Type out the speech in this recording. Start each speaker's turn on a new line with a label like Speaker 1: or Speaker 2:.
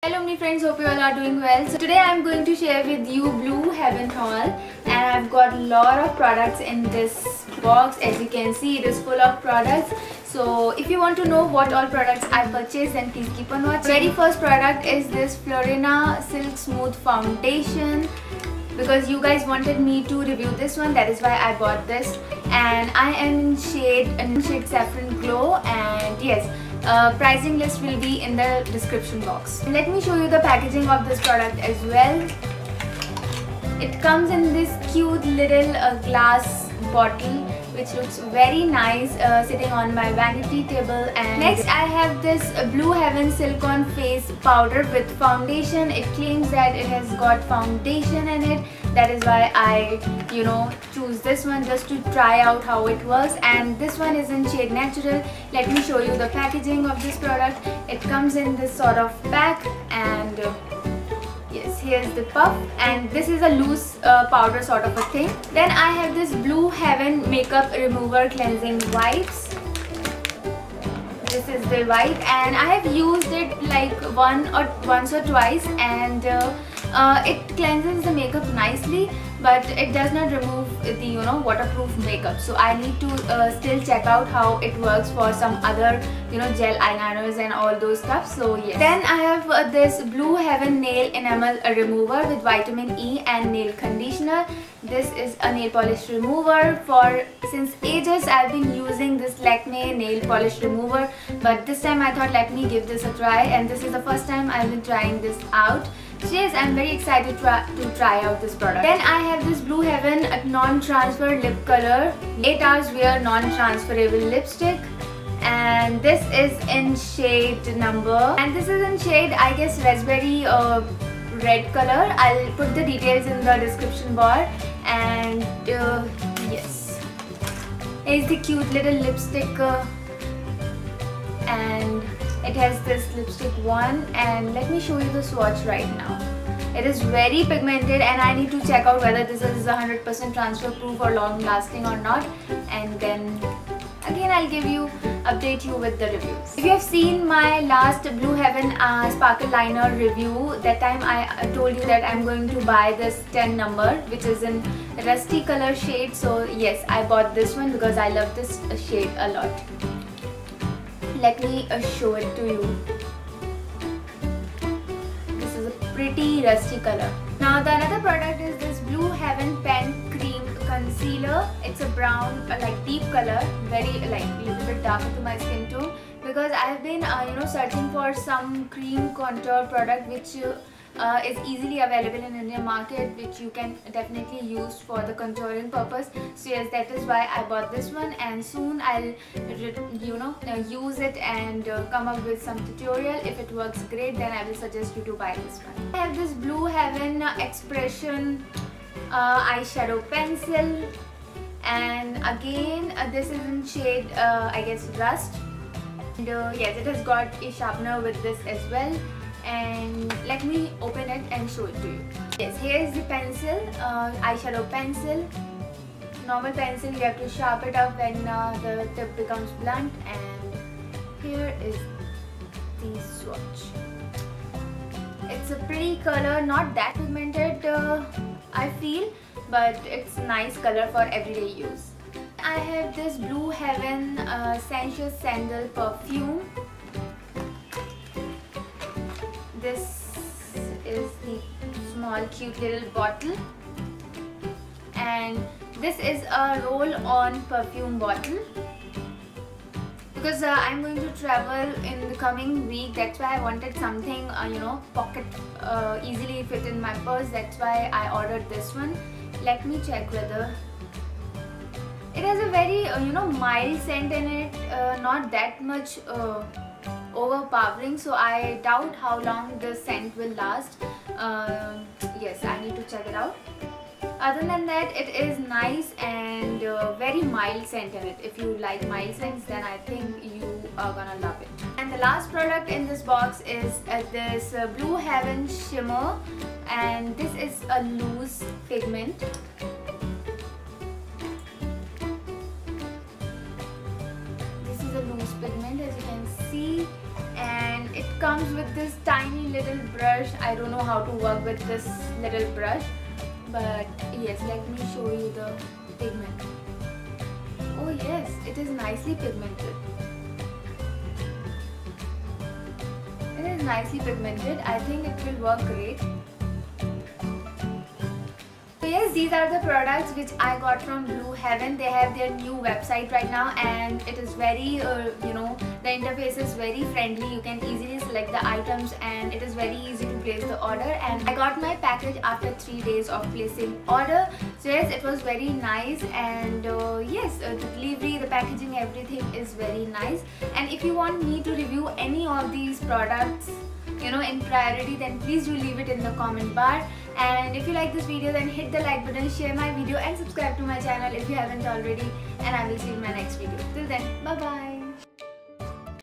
Speaker 1: Hello my friends, hope you all are doing well. So today I am going to share with you Blue Heaven haul, and I've got a lot of products in this box. As you can see, it is full of products. So if you want to know what all products I purchased, then please keep on watching. Very first product is this Florina Silk Smooth Foundation, because you guys wanted me to review this one, that is why I bought this. And I am in shade Saffron Glow, and yes, pricing list will be in the description box. Let me show you the packaging of this product as well. It comes in this cute little glass bottle, which looks very nice, sitting on my vanity table. And next I have this Blue Heaven Silicone Face Powder with foundation. It claims that it has got foundation in it. That is why I choose this one, just to try out how it works. And this one is in shade Natural. Let me show you the packaging of this product. It comes in this sort of pack, and yes, here's the puff, and this is a loose powder sort of a thing. Then I have this Blue Heaven Makeup Remover Cleansing Wipes. This is the wipe, and I have used it like once or twice, and it cleanses the makeup nicely, but it does not remove the waterproof makeup. So I need to still check out how it works for some other gel eyeliners and all those stuff. So yes. Then I have this Blue Heaven Nail Enamel Remover with vitamin E and nail conditioner. This is a nail polish remover. Since ages I've been using this Lakme nail polish remover, but this time I thought let me give this a try, and this is the first time I've been trying this out. So yes, I'm very excited to try out this product. Then I have this Blue Heaven Non-Transfer Lip Color 8 Hours Wear Non-Transferable Lipstick, and this is in shade and this is in shade, I guess, raspberry red color. I'll put the details in the description bar. And yes, here's the cute little lipstick, and it has this lipstick one, and let me show you the swatch right now. It is very pigmented, and I need to check out whether this is 100% transfer proof or long lasting or not, and then again I'll update you with the reviews. If you have seen my last Blue Heaven Sparkle Liner review, that time I told you that I'm going to buy this 10 number, which is in rusty color shade. So yes, I bought this one because I love this shade a lot. Let me show it to you. This is a pretty rusty color. Now the another product is this Blue Heaven Pen Cream Concealer. It's a brown, like deep color, very like a little bit darker to my skin tone, because I have been searching for some cream contour product which is easily available in Indian market, which you can definitely use for the contouring purpose. So yes, that is why I bought this one, and soon I'll use it and come up with some tutorial. If it works great, then I will suggest you to buy this one. I have this Blue Heaven Expression eyeshadow pencil, and again this is in shade I guess Rust, and yes, it has got a sharpener with this as well. And let me open it and show it to you. Yes, here is the pencil, eyeshadow pencil. Normal pencil, you have to sharpen it up when the tip becomes blunt, and here is the swatch. It's a pretty color, not that pigmented I feel, but it's nice color for everyday use. I have this Blue Heaven Sensuous Sandal Perfume. This is the small cute little bottle, and this is a roll-on perfume bottle, because I'm going to travel in the coming week. That's why I wanted something pocket easily fit in my purse. That's why I ordered this one. Let me check whether it has a very mild scent in it, not that much overpowering, so I doubt how long the scent will last. Yes, I need to check it out. Other than that, it is nice and very mild scent in it. If you like mild scents, then I think you are gonna love it. And the last product in this box is this Blue Heaven Shimmer, and this is a loose pigment. This is a loose pigment, as you can see, and it comes with this tiny little brush. I don't know how to work with this little brush, but yes, let me show you the pigment. Oh yes, it is nicely pigmented. It is nicely pigmented. I think it will work great. So yes, these are the products which I got from Blue Heaven. They have their new website right now, and it is very, the interface is very friendly. You can easily select the items and it is very easy to place the order. And I got my package after 3 days of placing order. So yes, it was very nice, and yes, the delivery, the packaging, everything is very nice. And if you want me to review any of these products, in priority, then please do leave it in the comment bar. And if you like this video, then hit the like button, share my video and subscribe to my channel if you haven't already, and I will see you in my next video. Till then, bye bye.